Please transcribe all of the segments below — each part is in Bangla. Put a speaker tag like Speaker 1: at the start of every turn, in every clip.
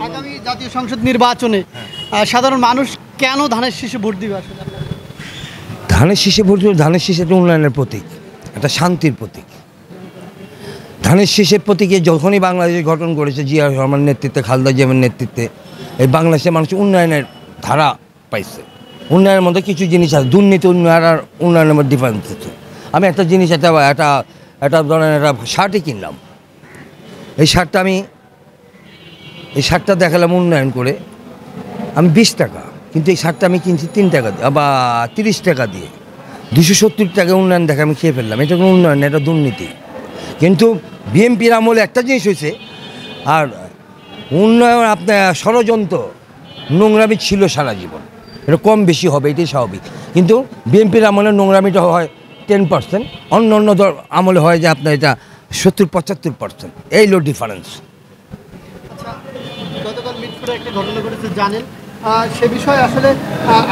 Speaker 1: আগামী জাতীয় সংসদ নির্বাচনে সাধারণ মানুষ কেন ধানের শীষে ভোট দিবে আসলে?
Speaker 2: ধানের শীষে ভোট দেবে, ধানের শীষ একটা উন্নয়নের প্রতীক, একটা শান্তির প্রতীক। ধানের শীষের প্রতীকে যখনই বাংলাদেশ গঠন করেছে জিয়া রহমানের নেতৃত্বে, খালেদা জিয়ার নেতৃত্বে, এই বাংলাদেশের মানুষ উন্নয়নের ধারা পাইছে। উন্নয়নের মধ্যে কিছু জিনিস আছে, দুর্নীতি উন্নয়ন আর উন্নয়নের মধ্যে ডিফারেন্স আছে। আমি একটা জিনিস একটা ধরেন একটা শার্টই কিনলাম, এই শার্টটা দেখালাম উন্নয়ন করে আমি 20 টাকা, কিন্তু এই শার্টটা আমি কিনছি 3 টাকা দিয়ে বা 30 টাকা দিয়ে, 270 টাকা উন্নয়ন দেখে আমি খেয়ে ফেললাম। এটা কোনো উন্নয়ন, এটা দুর্নীতি। কিন্তু বিএনপির আমলে একটা জিনিস হয়েছে, আর উন্নয়ন আপনার ষড়যন্ত্র নোংরামি ছিল সারা জীবন, এটা কম বেশি হবে, এটাই স্বাভাবিক। কিন্তু বিএনপির আমলে নোংরামিটা হয় 10%, অন্য আমলে হয় যে আপনার এটা 70-75%, এই লো ডিফারেন্স।
Speaker 1: গতকাল মিটফোর্ডে একটা ঘটনা ঘটেছে জানেন, সে বিষয়ে আসলে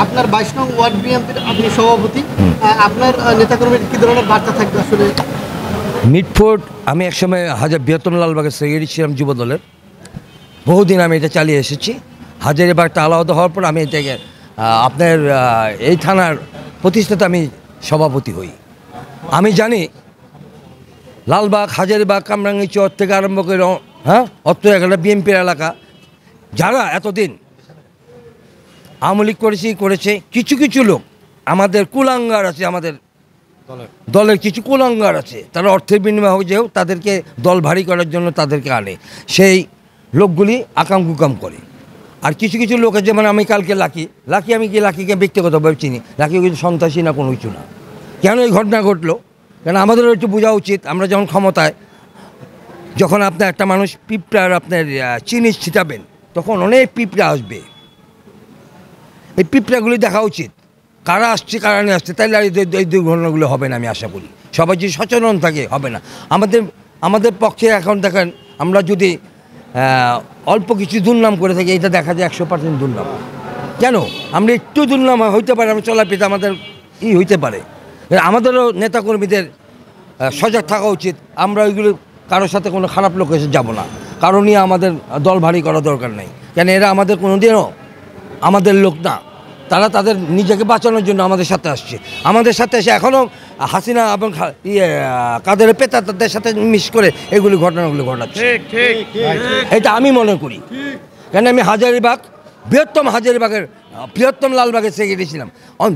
Speaker 1: আপনার 22 নং ওয়ার্ড বিএনপির আপনি সভাপতি, আপনার নেতাকর্মীর কী ধরনের বার্তা থাকবে আসলে?
Speaker 2: মিটফোর্ড আমি একসময় বৃহত্তম লালবাগের সেক্রেটারি ছিলাম যুব দলের, বহুদিন আমি এটা চালিয়ে এসেছি। হাজারীবাগটা আলাদা হওয়ার পর আমি এটাকে আপনার এই থানার প্রতিষ্ঠাতে আমি সভাপতি হই। আমি জানি লালবাগ, হাজারীবাগ, কামরাঙ্গি চর থেকে আরম্ভ করে অত্র এলাকাটা বিএনপির এলাকা, যারা এতদিন আওয়ামী লীগ করেছে কিছু কিছু লোক আমাদের কুলাঙ্গার আছে, আমাদের দলের কিছু কুলাঙ্গার আছে, তারা অর্থের বিনিময়ে হোক যে হোক তাদেরকে দল ভারী করার জন্য তাদেরকে আনে, সেই লোকগুলি আকাম কুকাম করে। আর কিছু কিছু লোক আছে, যেমন আমি কালকে লাকিকে ব্যক্তিগতভাবে চিনি, লাকি কিন্তু সন্ত্রাসী না, কোনো কিছু না। কেন এই ঘটনা ঘটলো? কেন আমাদেরও একটু বোঝা উচিত, আমরা যখন ক্ষমতায়, যখন আপনার একটা মানুষ পিঁপড়ার আপনার চিনি ছিটাবেন, তখন অনেক পিঁপড়া আসবে। এই পিঁপড়াগুলি দেখা উচিত কারা আসছে কারা নিয়ে আসছে, তাইলে এই দুর্ঘটনাগুলো হবে না। আমি আশা করি সবাই যদি সচেতন থাকে হবে না। আমাদের পক্ষে এখন দেখেন, আমরা যদি অল্প কিছু দুর্নাম করে থাকি, এটা দেখা যায় 100% দুর্নাম। কেন আমরা একটু দুর্নাম হইতে পারে, আমরা চলাফেরা আমাদের হইতে পারে। আমাদেরও নেতাকর্মীদের সজাগ থাকা উচিত। আমরা ওইগুলো কারোর সাথে কোনো খারাপ লোক এসে যাবো না, কারো নিয়ে আমাদের দল ভারী করা দরকার নেই। কেন এরা আমাদের কোনো দিনও আমাদের লোক না, তারা তাদের নিজেকে বাঁচানোর জন্য আমাদের সাথে আসছে। আমাদের সাথে এসে এখনও হাসিনা এবং কাদের পেতা তাদের সাথে মিস করে এগুলি ঘটনাগুলো ঘটাচ্ছে। এটা আমি মনে করি। কেন আমি বৃহত্তম লালবাগের সেক্রেটারি ছিলাম,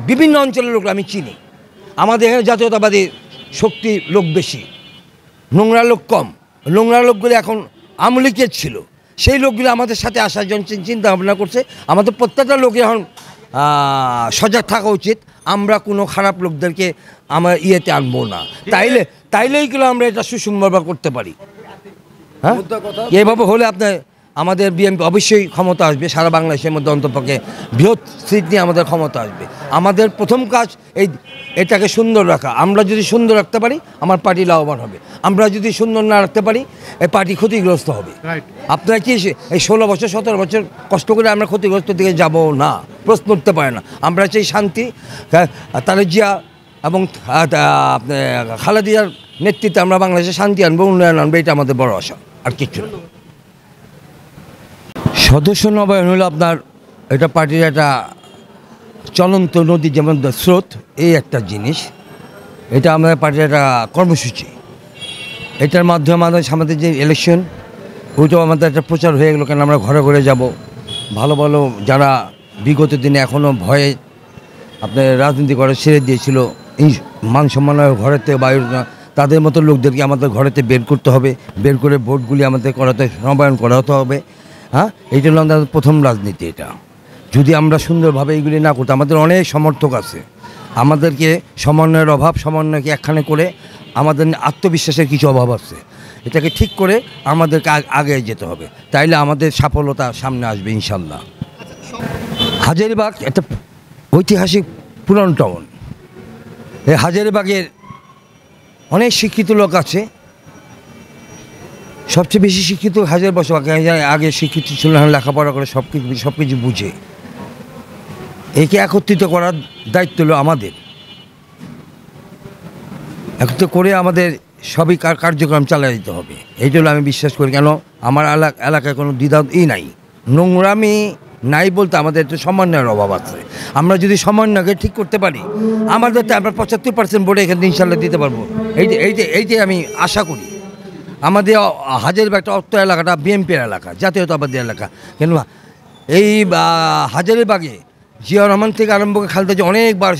Speaker 2: বিভিন্ন অঞ্চলের লোক আমি চিনি। আমাদের এখানে জাতীয়তাবাদী শক্তি লোক বেশি, নোংরা লোক কম। নোংরা লোকগুলি এখন আওয়ামী লীগের ছিল, সেই লোকগুলো আমাদের সাথে আসার জন্য চিন্তা ভাবনা করছে। আমাদের প্রত্যেকটা লোক এখন সজাগ থাকা উচিত, আমরা কোনো খারাপ লোকদেরকে আমার আনবো না। তাইলেইগুলো আমরা এটা সুষমভাবে করতে পারি। হ্যাঁ, এইভাবে হলে আপনার আমাদের বিএনপি অবশ্যই ক্ষমতা আসবে। সারা বাংলাদেশের মধ্যে অন্তপক্ষে বৃহৎ সিট নিয়ে আমাদের ক্ষমতা আসবে। আমাদের প্রথম কাজ এটাকে সুন্দর রাখা। আমরা যদি সুন্দর রাখতে পারি, আমার পার্টি লাভবান হবে। আমরা যদি সুন্দর না রাখতে পারি, এই পার্টি ক্ষতিগ্রস্ত হবে। আপনারা কি এই 16 বছর 17 বছর কষ্ট করে আমরা ক্ষতিগ্রস্ত দিকে যাব না, প্রশ্ন উঠতে পারে না। আমরা চাই শান্তি, তারেক জিয়া এবং খালেদা জিয়ার নেতৃত্বে আমরা বাংলাদেশে শান্তি আনবো, উন্নয়ন আনবো, এটা আমাদের বড় আশা, আর কিছু না। সদস্য নবায়ন হলো আপনার এটা পার্টির একটা চলন্ত নদী, যেমন স্রোত, এই একটা জিনিস। এটা আমাদের পার্টির একটা কর্মসূচি। এটার মাধ্যমে আমাদের যে ইলেকশন, ওইটাও আমাদের একটা প্রচার হয়ে গেলো। কেন আমরা ঘরে ঘরে যাব, ভালো ভালো যারা বিগত দিনে এখনও ভয়ে আপনার রাজনীতি করে ছেড়ে দিয়েছিল, মান সম্মানের ঘরের থেকে বাইরে, তাদের মতো লোকদেরকে আমাদের ঘরেতে বের করতে হবে। বের করে ভোটগুলি আমাদের নবায়ন করাতে হবে। হ্যাঁ, এই জন্য আমাদের প্রথম রাজনীতি এটা। যদি আমরা সুন্দরভাবে এইগুলি না করতে, আমাদের অনেক সমর্থক আছে, আমাদেরকে সমন্বয়ের অভাব, সমন্বয়কে একখানে করে আমাদের আত্মবিশ্বাসের কিছু অভাব আছে, এটাকে ঠিক করে আমাদেরকে আগে যেতে হবে, তাইলে আমাদের সফলতা সামনে আসবে ইনশাল্লাহ। হাজারীবাগ একটা ঐতিহাসিক পুরান টাউন। এই হাজারীবাগের অনেক শিক্ষিত লোক আছে, সবচেয়ে বেশি শিক্ষিত হাজার বছর আগে শিক্ষিত ছিল, লেখাপড়া করে সব কিছু বুঝে। একে একত্রিত করার দায়িত্ব হলো আমাদের, একত্রিত করে আমাদের সবই কার্যক্রম চালিয়ে দিতে হবে। এই জন্য আমি বিশ্বাস করি, কেন আমার এলাকায় কোনো দ্বিধা নাই, নোংরামি নাই বলতে আমাদের একটু সমন্বয়ের অভাব আছে। আমরা যদি সমন্বয়কে ঠিক করতে পারি, আমাদের তো আমরা 75% ভোটে এখানে ইনশাল্লাহ দিতে পারবো। এইটাই আমি আশা করি। আমাদের হাজারীবাগ অর্থ এলাকাটা বিএনপির এলাকা, জাতীয়তাবাদী এলাকা, কিন্তু এই হাজারীবাগে জিয়া রহমান থেকে আরম্ভ করে খালেদা জিয়া অনেকবার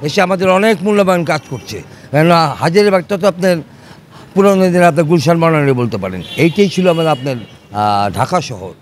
Speaker 2: এসে আমাদের অনেক মূল্যবান কাজ করছে। কেননা হাজারীবাগটা তো আপনার পুরোনো দিনে আপনার গুলশান বানানি বলতে পারেন। এইটাই ছিল আমাদের আপনার ঢাকা শহর।